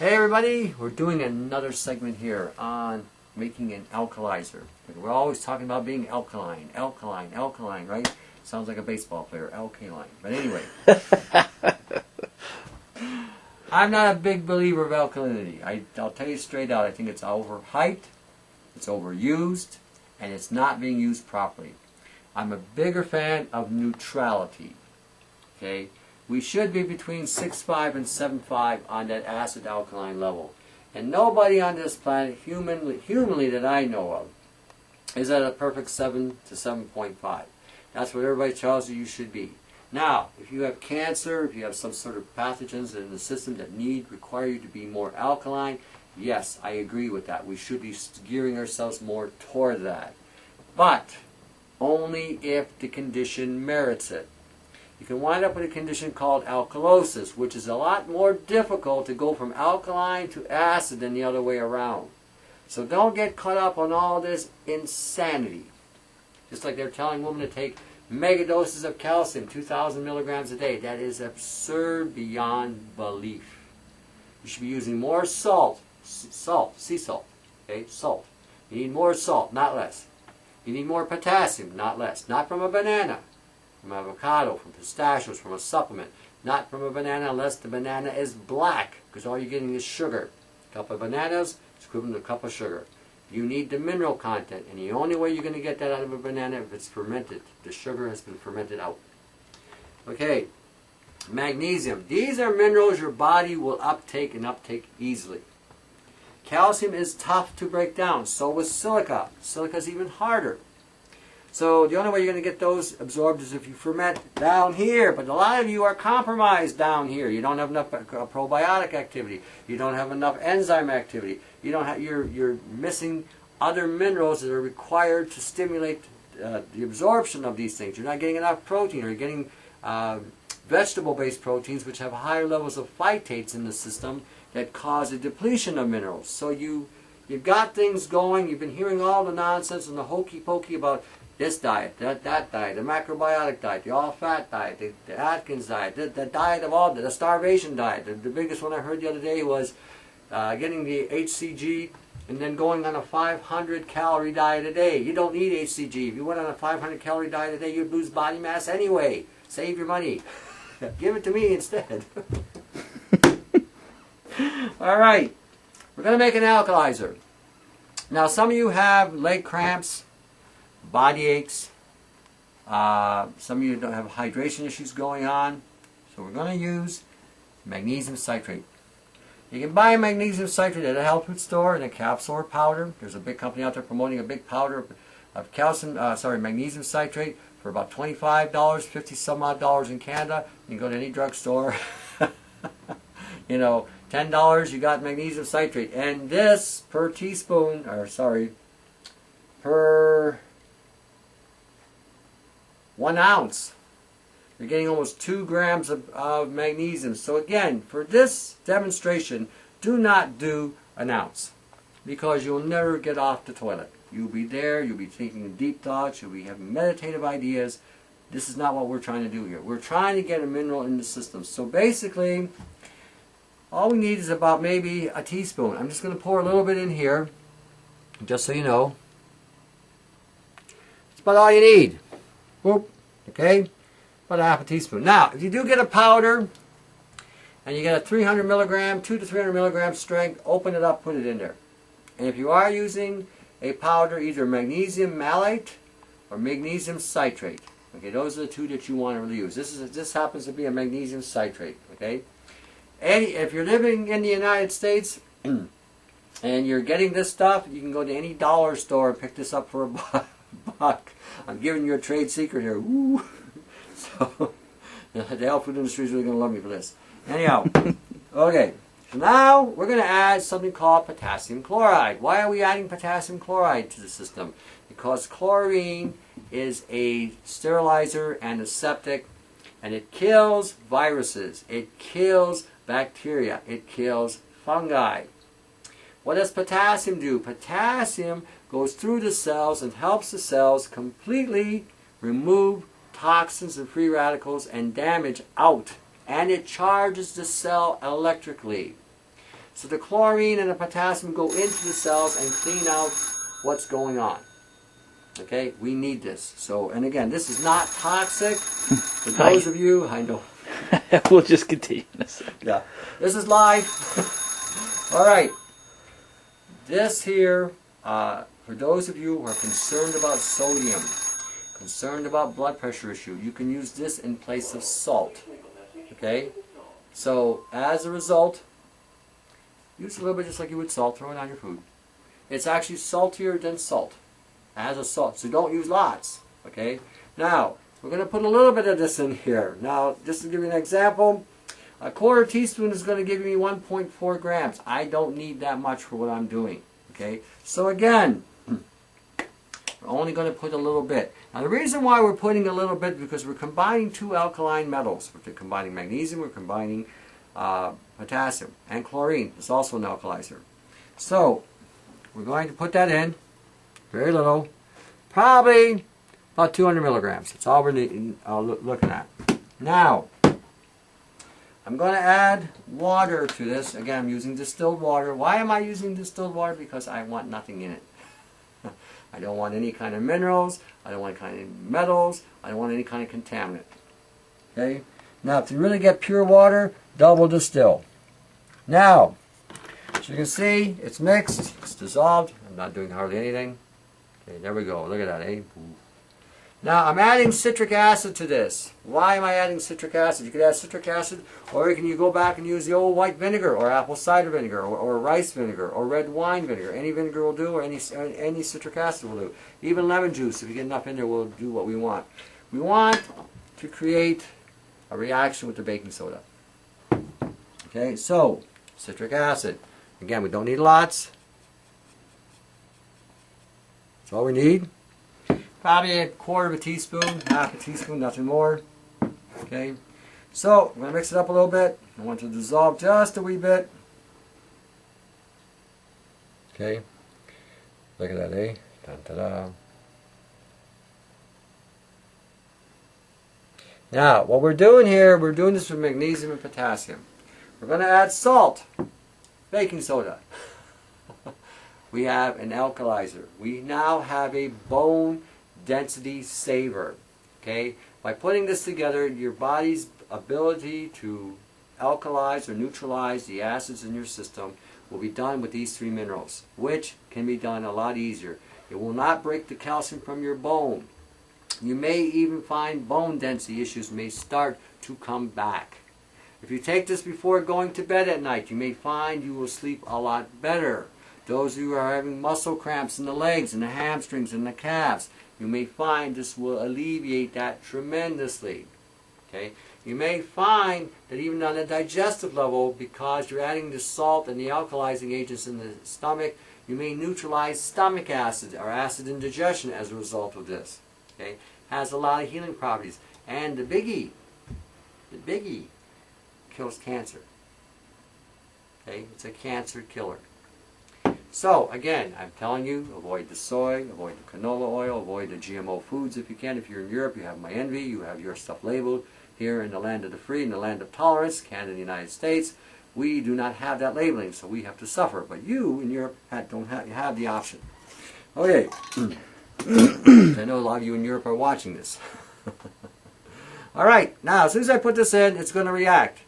Hey everybody, we're doing another segment here on making an alkalizer. We're always talking about being alkaline, right? Sounds like a baseball player, alkaline. But anyway, I'm not a big believer of alkalinity. I'll tell you straight out, I think it's overhyped, it's overused, and it's not being used properly. I'm a bigger fan of neutrality. Okay? We should be between 6.5 and 7.5 on that acid alkaline level. And nobody on this planet, humanly that I know of, is at a perfect 7 to 7.5. That's what everybody tells you should be. Now, if you have cancer, if you have some sort of pathogens in the system that require you to be more alkaline, yes, I agree with that. We should be gearing ourselves more toward that. But only if the condition merits it. You can wind up with a condition called alkalosis, which is a lot more difficult to go from alkaline to acid than the other way around. So don't get caught up on all this insanity. Just like they're telling women to take mega doses of calcium, 2,000 milligrams a day. That is absurd beyond belief. You should be using more salt, sea salt, okay, salt. You need more salt, not less. You need more potassium, not less. Not from a banana, from avocado, from pistachios, from a supplement. Not from a banana unless the banana is black, because all you're getting is sugar. A cup of bananas is equivalent to a cup of sugar. You need the mineral content, and the only way you're going to get that out of a banana if it's fermented. The sugar has been fermented out. Okay, magnesium. These are minerals your body will uptake and uptake easily. Calcium is tough to break down. So is silica. Silica is even harder. So the only way you're going to get those absorbed is if you ferment down here. But a lot of you are compromised down here. You don't have enough probiotic activity. You don't have enough enzyme activity. You don't have, you're missing other minerals that are required to stimulate the absorption of these things. You're not getting enough protein, or you're getting vegetable-based proteins which have higher levels of phytates in the system that cause a depletion of minerals. So you've got things going. You've been hearing all the nonsense and the hokey-pokey about this diet, that diet, the macrobiotic diet, the all-fat diet, the Atkins diet, the diet of all, the starvation diet. The biggest one I heard the other day was getting the HCG and then going on a 500-calorie diet a day. You don't need HCG. If you went on a 500-calorie diet a day, you'd lose body mass anyway. Save your money. Give it to me instead. All right. We're going to make an alkalizer. Now, some of you have leg cramps, body aches. Some of you don't have hydration issues going on. So we're going to use magnesium citrate. You can buy magnesium citrate at a health food store in a capsule or powder. There's a big company out there promoting a big powder of magnesium citrate for about $25, 50 some odd dollars in Canada. You can go to any drugstore. You know, $10 you got magnesium citrate. And this per teaspoon, per 1 ounce, you're getting almost 2 grams of magnesium. So again, for this demonstration, do not do an ounce, because you'll never get off the toilet. You'll be there, you'll be thinking deep thoughts, you'll be having meditative ideas. This is not what we're trying to do here. We're trying to get a mineral in the system. So basically, all we need is about maybe a teaspoon. I'm just going to pour a little bit in here, just so you know. It's about all you need. Whoop. Okay? About a half a teaspoon. Now, if you do get a powder, and you get a 300 milligram, 2 to 300 milligram strength, open it up, put it in there. And if you are using a powder, either magnesium malate or magnesium citrate. Okay, those are the two that you want to really use. This happens to be a magnesium citrate. Okay? If you're living in the United States and you're getting this stuff, you can go to any dollar store and pick this up for a buck. I'm giving you a trade secret here. Woo. So the health food industry is really going to love me for this. Anyhow, okay. So now we're going to add something called potassium chloride. Why are we adding potassium chloride to the system? Because chlorine is a sterilizer, antiseptic, and it kills viruses. It kills bacteria. It kills fungi. What does potassium do? Potassium goes through the cells and helps the cells completely remove toxins and free radicals and damage out. And it charges the cell electrically. So the chlorine and the potassium go into the cells and clean out what's going on. Okay, we need this. So, and again, this is not toxic. For those of you, I know. We'll just continue this. Yeah, this is live. All right. This here, for those of you who are concerned about sodium, concerned about blood pressure issue, you can use this in place of salt. Okay? So, as a result, use a little bit just like you would salt, throw it on your food. It's actually saltier than salt, as a salt. So don't use lots. Okay? Now, we're going to put a little bit of this in here. Now, just to give you an example, a quarter teaspoon is going to give me 1.4 grams. I don't need that much for what I'm doing. Okay? So again, we're only going to put a little bit. Now the reason why we're putting a little bit is because we're combining two alkaline metals. We're combining magnesium, we're combining potassium, and chlorine. It's also an alkalizer. So, we're going to put that in, very little, probably about 200 milligrams. That's all we're looking at. Now, I'm going to add water to this. Again, I'm using distilled water. Why am I using distilled water? Because I want nothing in it. I don't want any kind of minerals. I don't want any kind of metals. I don't want any kind of contaminant. Okay? Now, if you really get pure water, double distill. Now, as you can see, it's mixed. It's dissolved. I'm not doing hardly anything. Okay, there we go. Look at that, eh? Now, I'm adding citric acid to this. Why am I adding citric acid? You could add citric acid, or you go back and use the old white vinegar, or apple cider vinegar, or rice vinegar, or red wine vinegar. Any vinegar will do, or any citric acid will do. Even lemon juice, if you get enough in there, will do what we want. We want to create a reaction with the baking soda. Okay, so, citric acid. Again, we don't need lots. That's all we need. Probably a quarter of a teaspoon, half a teaspoon, nothing more. Okay, so I'm going to mix it up a little bit. I want to dissolve just a wee bit. Okay, look at that, eh? Dun-da-da. Now, what we're doing here, we're doing this with magnesium and potassium. We're going to add salt, baking soda. We have an alkalizer. We now have a bone density saver. Okay? By putting this together, your body's ability to alkalize or neutralize the acids in your system will be done with these three minerals, which can be done a lot easier. It will not break the calcium from your bone. You may even find bone density issues may start to come back. If you take this before going to bed at night, you may find you will sleep a lot better. Those who are having muscle cramps in the legs and the hamstrings and the calves, you may find this will alleviate that tremendously. Okay? You may find that even on a digestive level, because you're adding the salt and the alkalizing agents in the stomach, you may neutralize stomach acid or acid indigestion as a result of this. Okay? Has a lot of healing properties. And the biggie kills cancer. Okay? It's a cancer killer. So, again, I'm telling you, avoid the soy, avoid the canola oil, avoid the GMO foods if you can. If you're in Europe, you have my envy, you have your stuff labeled. Here in the land of the free, in the land of tolerance, Canada and the United States, we do not have that labeling, so we have to suffer. But you in Europe don't have the option. Okay. I know a lot of you in Europe are watching this. Alright, now as soon as I put this in, it's going to react.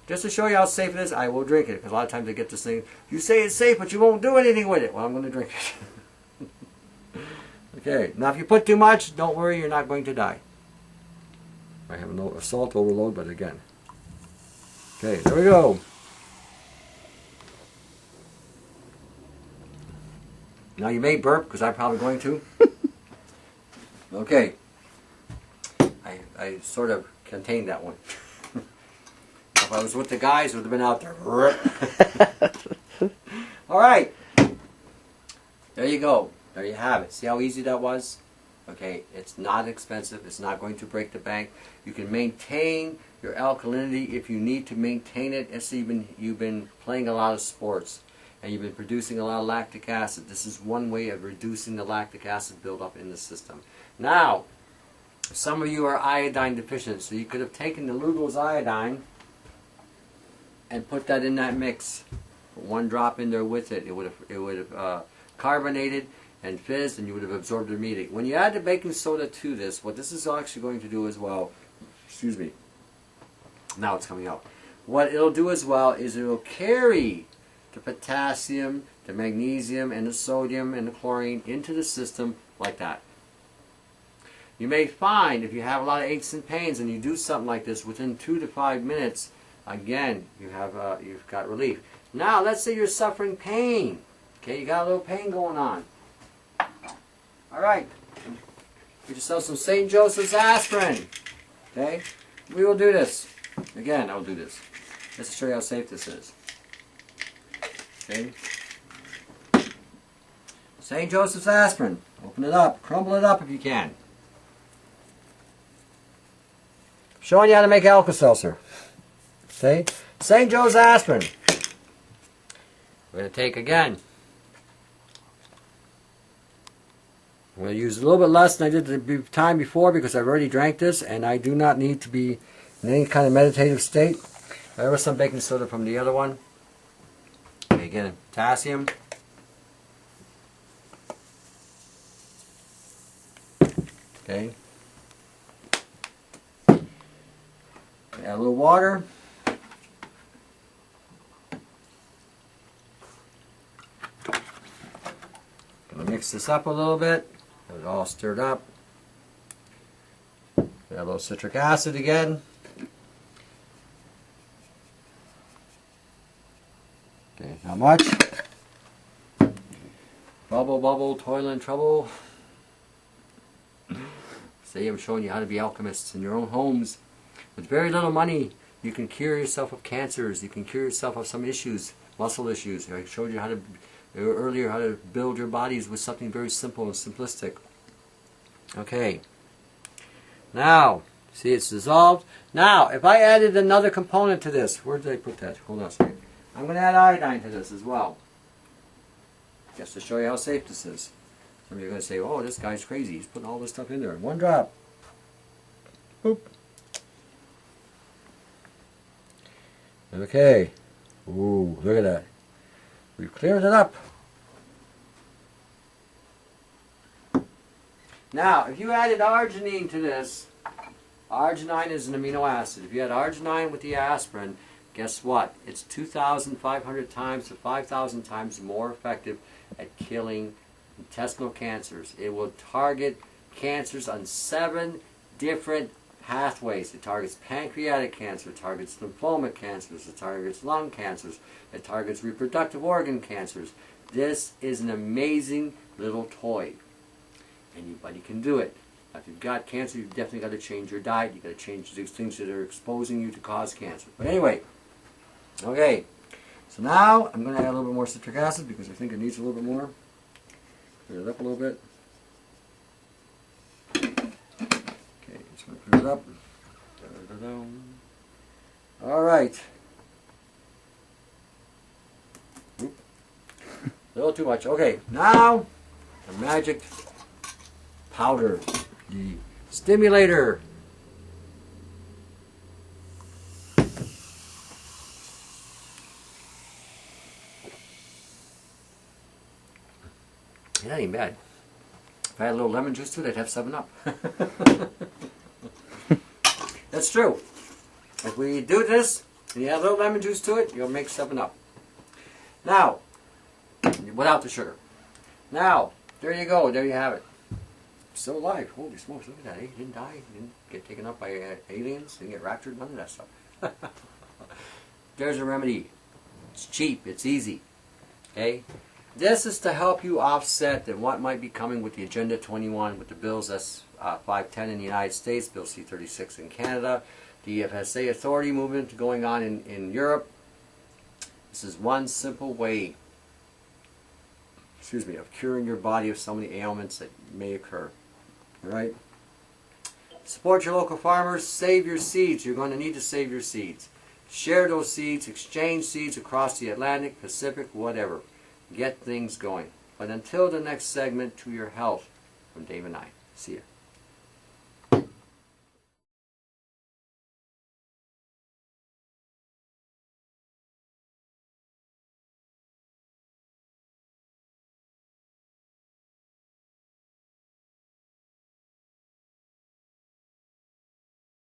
Just to show you how safe it is, I will drink it. Because a lot of times I get this thing, you say it's safe, but you won't do anything with it. Well, I'm going to drink it. Okay, now if you put too much, don't worry, you're not going to die. I have a salt overload, but again. Okay, there we go. Now you may burp, because I'm probably going to. Okay. I sort of contained that one. If I was with the guys, it would have been out there. Alright. There you go. There you have it. See how easy that was? Okay, it's not expensive. It's not going to break the bank. You can maintain your alkalinity if you need to maintain it. If you've been playing a lot of sports and you've been producing a lot of lactic acid. This is one way of reducing the lactic acid buildup in the system. Now, some of you are iodine deficient, so you could have taken the Lugol's iodine and put that in that mix. Put 1 drop in there with it. It would have carbonated and fizzed, and you would have absorbed it immediately. When you add the baking soda to this, what this is actually going to do as well, excuse me, now it's coming out. What it'll do as well is it'll carry the potassium, the magnesium, and the sodium, and the chlorine into the system like that. You may find if you have a lot of aches and pains and you do something like this, within 2 to 5 minutes, again, you've got relief. Now, let's say you're suffering pain. Okay, you got a little pain going on. All right, get yourself some St. Joseph's aspirin. Okay, we will do this. Again, I'll do this. Just to show you how safe this is. Okay, St. Joseph's aspirin. Open it up, crumble it up if you can. Showing you how to make Alka-Seltzer. Okay, St. Joe's aspirin. We're going to take again. I'm going to use a little bit less than I did the time before because I've already drank this and I do not need to be in any kind of meditative state. There was some baking soda from the other one. Okay, again, potassium. Okay. Add a little water. Gonna mix this up a little bit. Get it all stirred up. Add a little citric acid again. Okay, how much? Bubble, bubble, toil and trouble. See, I'm showing you how to be alchemists in your own homes. With very little money, you can cure yourself of cancers. You can cure yourself of some issues, muscle issues. I showed you earlier how to build your bodies with something very simple and simplistic. Okay. Now, see it's dissolved. Now, if I added another component to this, where did I put that? Hold on a second. I'm going to add iodine to this as well. Just to show you how safe this is. Some of you are going to say, oh, this guy's crazy. He's putting all this stuff in there. 1 drop. Boop. Okay. Ooh, look at that. We've cleared it up. Now, if you added arginine to this, arginine is an amino acid. If you had arginine with the aspirin, guess what? It's 2,500 times to 5,000 times more effective at killing intestinal cancers. It will target cancers on 7 different pathways. It targets pancreatic cancer, it targets lymphoma cancers, it targets lung cancers, it targets reproductive organ cancers. This is an amazing little toy. Anybody can do it. Now, if you've got cancer, you've definitely got to change your diet. You've got to change these things that are exposing you to cause cancer. But anyway, okay. So now I'm going to add a little bit more citric acid because I think it needs a little bit more. Clear it up a little bit. Okay, just going to clear it up. All right. Oop. A little too much. Okay, now the magic powder, the stimulator. That ain't bad. If I had a little lemon juice to it, I'd have 7-Up. That's true. If we do this, and you add a little lemon juice to it, you'll make 7-Up. Now, without the sugar. Now, there you go. There you have it. Still alive. Holy smokes, look at that. He didn't die. He didn't get taken up by aliens. Didn't get raptured. None of that stuff. There's a remedy. It's cheap. It's easy. Okay? This is to help you offset what might be coming with the Agenda 21, with the bills S510 in the United States, Bill C36 in Canada, the FSA authority movement going on in Europe. This is one simple way, of curing your body of so many ailments that may occur. All right? Support your local farmers. Save your seeds. You're going to need to save your seeds. Share those seeds. Exchange seeds across the Atlantic, Pacific, whatever. Get things going. But until the next segment, to your health, from Dave and I. See ya.